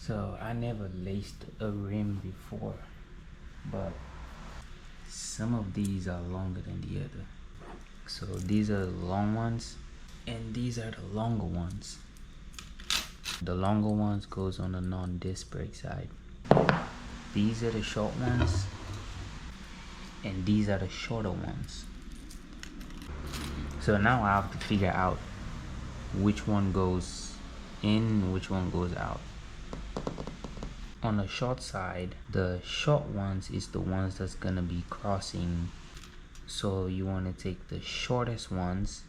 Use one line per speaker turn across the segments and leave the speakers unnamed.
So I never laced a rim before, but some of these are longer than the other. So these are the long ones and these are the longer ones. The longer ones goes on the non-disc brake side. These are the short ones and these are the shorter ones. So now I have to figure out which one goes in, which one goes out. On the short side, the short ones is the ones that's gonna be crossing. So you want to take the shortest ones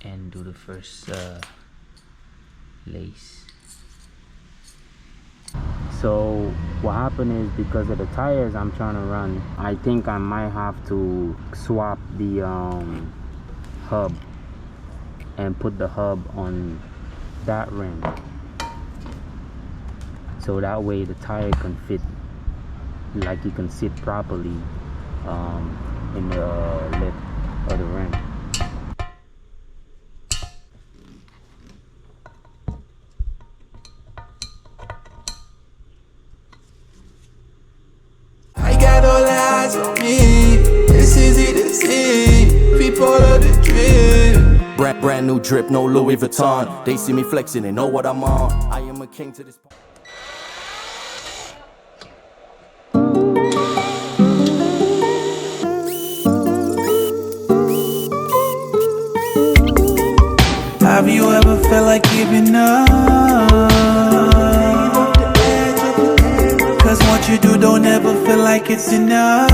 and do the first lace. So what happened is, because of the tires I'm trying to run, I think I might have to swap the hub and put the hub on that rim, so that way the tire can fit, like you can sit properly in the lip of the rim.
I got all eyes on me, it's easy to see, people of the drip.
Brand new drip, no Louis Vuitton. They see me flexing, they know what I'm on. I am a king to this.
Have you ever felt like giving up? Cause what you do don't ever feel like it's enough.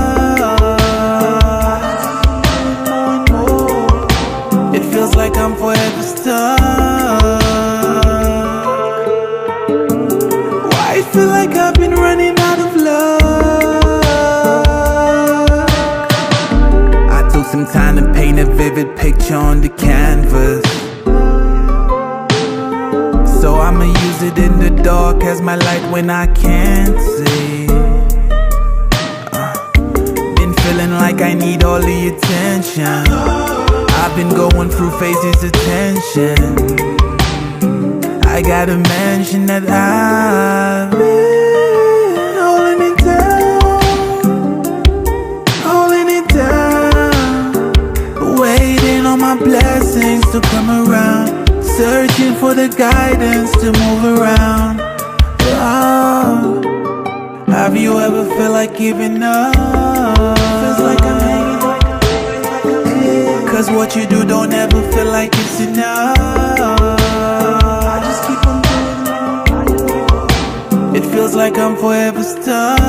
It feels like I'm forever stuck. Why it feel like I've been running out of luck? I took some time to paint a vivid picture on the canvas, so I'ma use it in the dark as my light when I can't see. Been feeling like I need all the attention. I've been going through phases of tension. I gotta mention that I've been holding it down, waiting on my blessings to come around, searching for the guidance to move around. Oh, have you ever felt like giving up? Feels like I'm hanging, cause what you do don't ever feel like it's enough. I just keep on doing it. It feels like I'm forever stuck.